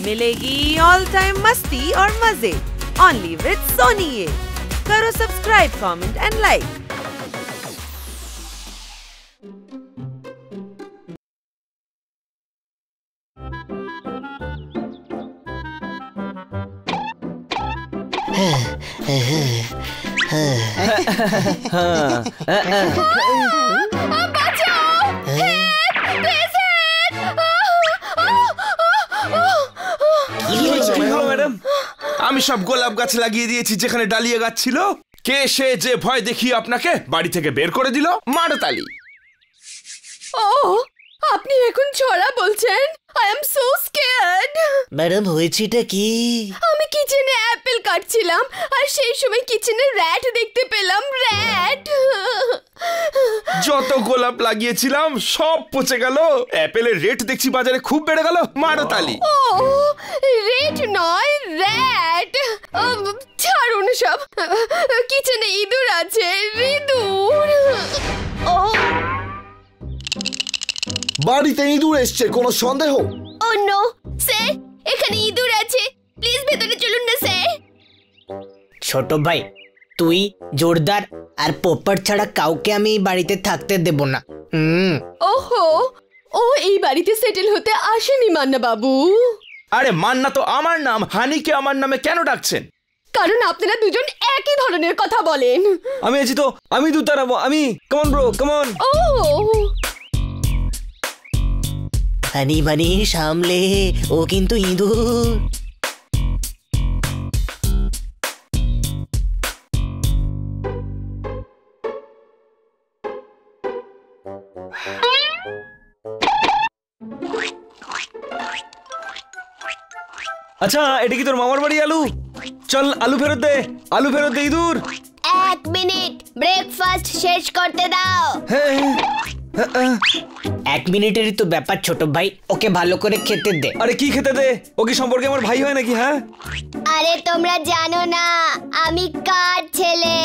मिलेगी all time मस्ती और मजे ओनली विद सोनी ये। करो सब्सक्राइब, कमेंट एंड लाइक। আমি সব গোলাপ গাছ লাগিয়ে দিয়েছি যেখানে ডালিয়া গাছ ছিল। কে সে যে ভয় দেখিয়ে আপনাকে বাড়ি থেকে বের করে দিল? মারতালি। ও আপনি এখন ছড়া বলছেন? I am so scared. Madam হয়েছেটা কি? আমি কিচেনে অ্যাপেল কাটছিলাম আর সেই সময় কিচেনে র‍্যাট দেখতে পেলাম। র‍্যাট। যত গোলাপ লাগিয়েছিলাম সব পচে গেল। অ্যাপেলের রেট দেখছি বাজারে খুব বেড়ে গেল। মারতালি। ও রেট নয়, র‍্যাট। ছাড়ুন সব। কিচেনে ইঁদুর আছে। ইঁদুর। ও বাড়িতে ইঁদুর এসছে, কোনো সন্দেহ? ও নো স্যার, এখানে ইঁদুর আছে। প্লিজ ভেতরে চলুন না স্যার। ছোট ভাই, তুই জোরদার আর পোপট ছাড়া কাউকে আমি এই বাড়িতে থাকতে দেব না। ওহো, ও এই বাড়িতে সেটেল হতে আসেনি মান্না বাবু। আরে মান্না তো আমার নাম। হানিকে আমার নামে কেন ডাকছেন? কারণ আপনারা দুজন একই ধরনের কথা বলেন। আমি আছি তো, আমি দু তারাবো। আমি কমন ব্রো, কমন। ও হানি বানি সামলে, ও কিন্তু ইঁদুর। আচ্ছা, এটা কি তোর মামার বাড়ি? আলু চল, আলু ফেরত দে। আলু ফেরত দে। ইঁদুর, 1 মিনিট, ব্রেকফাস্ট শেষ করতে দাও। 1 মিনিটেরই তো ব্যাপার ছোট ভাই, ওকে ভালো করে খেতে দে। আরে কি খেতে দে? ও কি সম্পর্কে আমার ভাই হয় নাকি? হ্যাঁ, আরে তোমরা জানো না আমি কার ছেলে।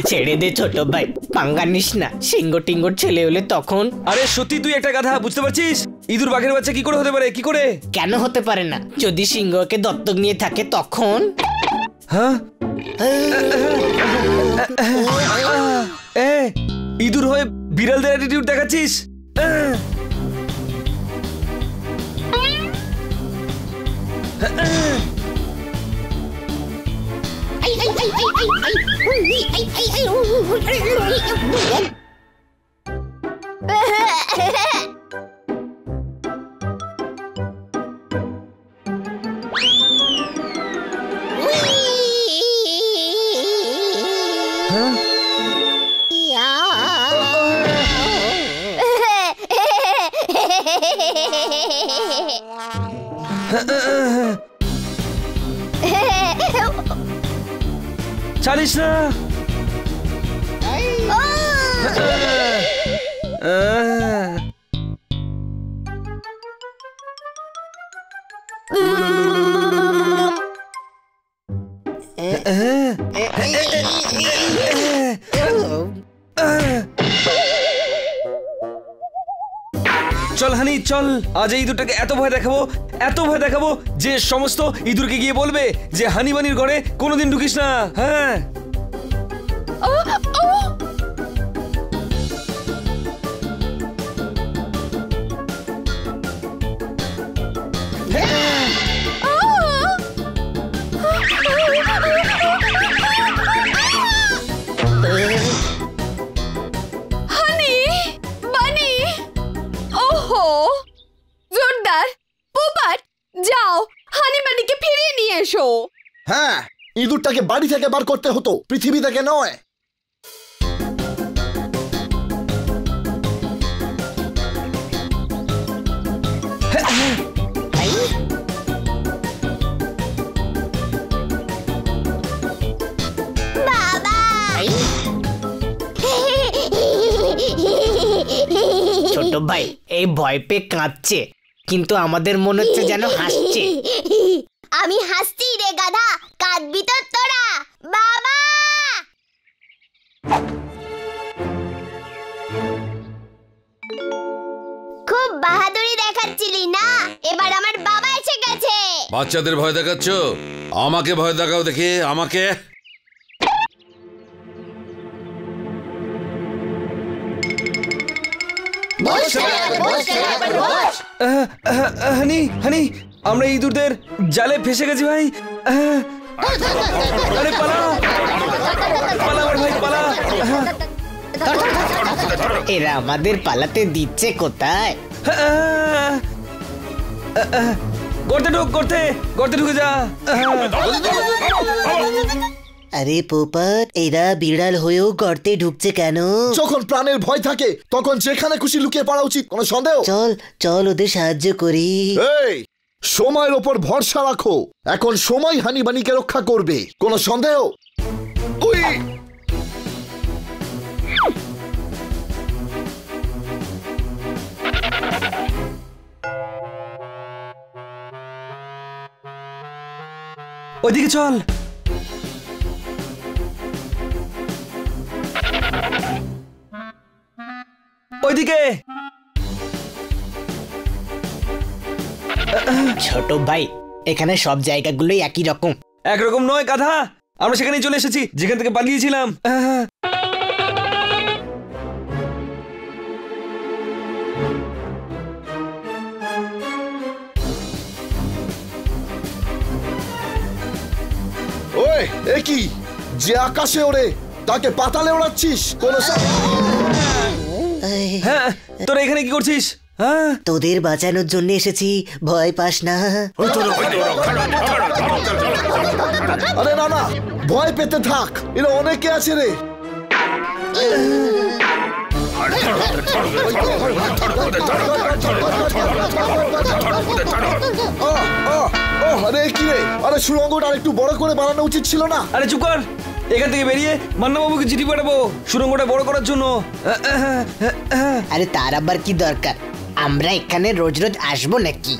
ছেড়ে দে ছোট ভাই, পাঙ্গা নিস না। সিংহ টিঙ্গর ছেলে হলে তখন। আরে সত্যি তুই একটা গাধা, বুঝতে পারছিস? ইঁদুর বাঘের বাচ্চা কি করে হতে পারে? কি করে? কেন হতে পারে না? যদি সিংহকে দত্তক নিয়ে থাকে তখন। হ্যাঁ, ইঁদুর হয়ে বিড়ালদের অ্যাটিটিউড দেখাচ্ছিস? চালিস না। চল হানি, চল। আজ এই ইঁদুরটাকে এত ভয় দেখাবো যে সমস্ত ইঁদুরকে গিয়ে বলবে যে হানি বানির ঘরে কোনোদিন ঢুকিস না। হ্যাঁ, হানি বানি। ওহো জোরদার, পোপট যাও হানি বানিকে ফিরিয়ে নিয়ে এসো। হ্যাঁ, ইঁদুরটাকে বাড়ি থেকে বার করতে হতো, পৃথিবী থেকে নয়। ছোট ভাই এই ভয় পেয়ে কাঁদছে, কিন্তু আমাদের মনে হচ্ছে যেন হাসছে। আমি হাসছি রে গাধা, কাঁদবি তো তোরা। বাবা খুব বাহাদুরি দেখাচ্ছিলি না, এবার আমার বাবা বাচ্চাদের ভয় দেখাচ্ছ, আমাকে ভয় দেখাও দেখি, আমাকে। হানি হানি, আমরা ইঁদুরদের জালে ফেসে গেছি ভাই। আরে পালা পালা আমার ভাই, পালা। এরা আমাদের পালাতে দিচ্ছে কোথায়? গর্তে ঢুক, গর্তে ঢুকে যা। আরে পোপট, এরা বিড়াল হয়েও গর্তে ঢুকছে কেন? যখন প্রাণের ভয় থাকে তখন যেখানে খুশি লুকিয়ে পড়া উচিত, কোনো সন্দেহ? চল চল ওদের সাহায্য করি। এই, সময়ের ওপর ভরসা রাখো, এখন সময় হানিবানিকে রক্ষা করবে, কোনো সন্দেহ? উই! ওইদিকে চল। ওইদিকে। ছোট ভাই, এখানে সব জায়গাগুলোই একই রকম। একরকম নয় গাধা, আমরা সেখানেই চলে এসেছি যেখান থেকে পালিয়েছিলাম। ওই, এ কি? যে আকাশে ওড়ে তাকে পাতালে ওড়াচ্ছিস? কোন হ্যাঁ, তোরা এখানে কি করছিস? হ্যাঁ, তোদের বাঁচানোর জন্য এসেছি, ভয় পাস না। আরে না না, ভয় পেতে থাক, এরা অনেকে আছে রে। আরে কি রে? আরে সুড়ঙ্গটা আর একটু বড় করে বানানো উচিত ছিল না? আরে চুপ কর, এখান থেকে বেরিয়ে মান্নাবাবুকে চিঠি পাঠাবো সুড়ঙ্গটা বড় করার জন্য। আরে তার আবার কি দরকার? আমরা এখানে রোজ রোজ আসবো নাকি?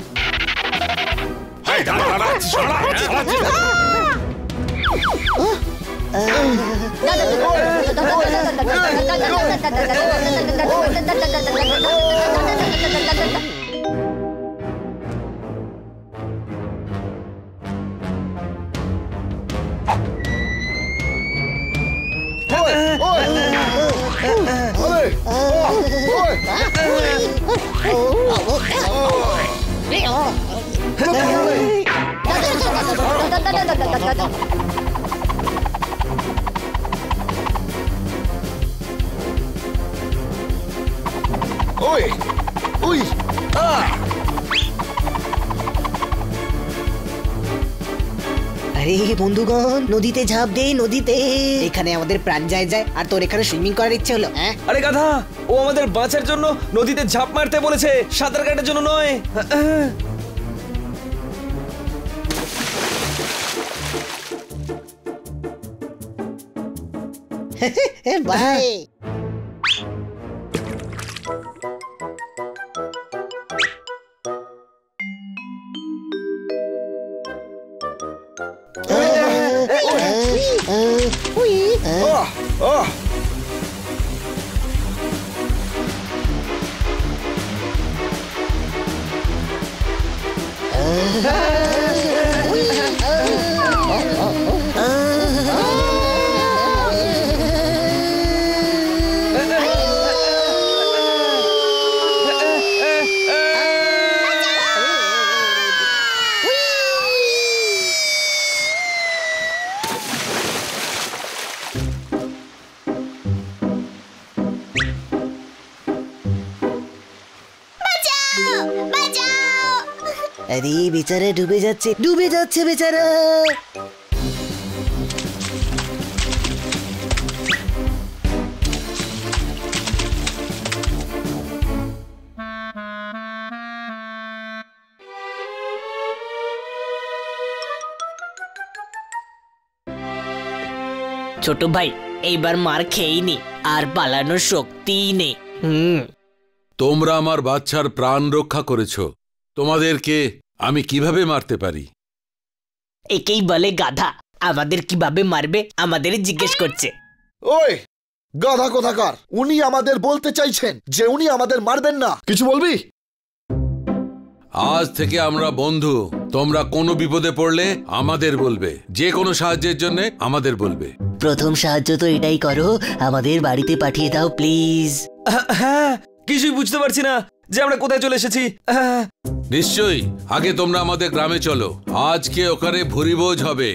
ওই ওই আরে বন্ধুগণ, নদীতে ঝাঁপ দে, নদীতে। এখানে আমাদের প্রাণ যায় যায়, আর তোর এখানে সুইমিং করার ইচ্ছে হলো? হ্যাঁ, আরে গাধা, ও আমাদের বাঁচার জন্য নদীতে ঝাঁপ মারতে বলেছে, সাঁতার কাটার জন্য নয়। বাই। আরে বেচারা ডুবে যাচ্ছে, ডুবে যাচ্ছে বেচারা। ছোট ভাই, এইবার মার খেয়েই নি, আর পালানোর শক্তিই নেই। তোমরা আমার বাচ্চার প্রাণ রক্ষা করেছো, তোমাদেরকে আমি কিভাবে মারতে পারি? একেই বলে গাধা। আমাদের কিভাবে মারবে আমাদের জিজ্ঞেস করছে। ওই গাধা কোথাকার, উনি আমাদের বলতে চাইছেন যে উনি আমাদের মারবেন না। কিছু বলবি? আজ থেকে আমরা বন্ধু, তোমরা কোনো বিপদে পড়লে আমাদের বলবে, যে কোনো সাহায্যের জন্য আমাদের বলবে। প্রথম সাহায্য তো এটাই করো, আমাদের বাড়িতে পাঠিয়ে দাও প্লিজ। হ্যাঁ, কিছুই বুঝতে পারছি না যে আমরা কোথায় চলে এসেছি। নিশ্চয়ই, আগে তোমরা আমাদের গ্রামে চলো, আজকে ওখানে ভুরিভোজ হবে।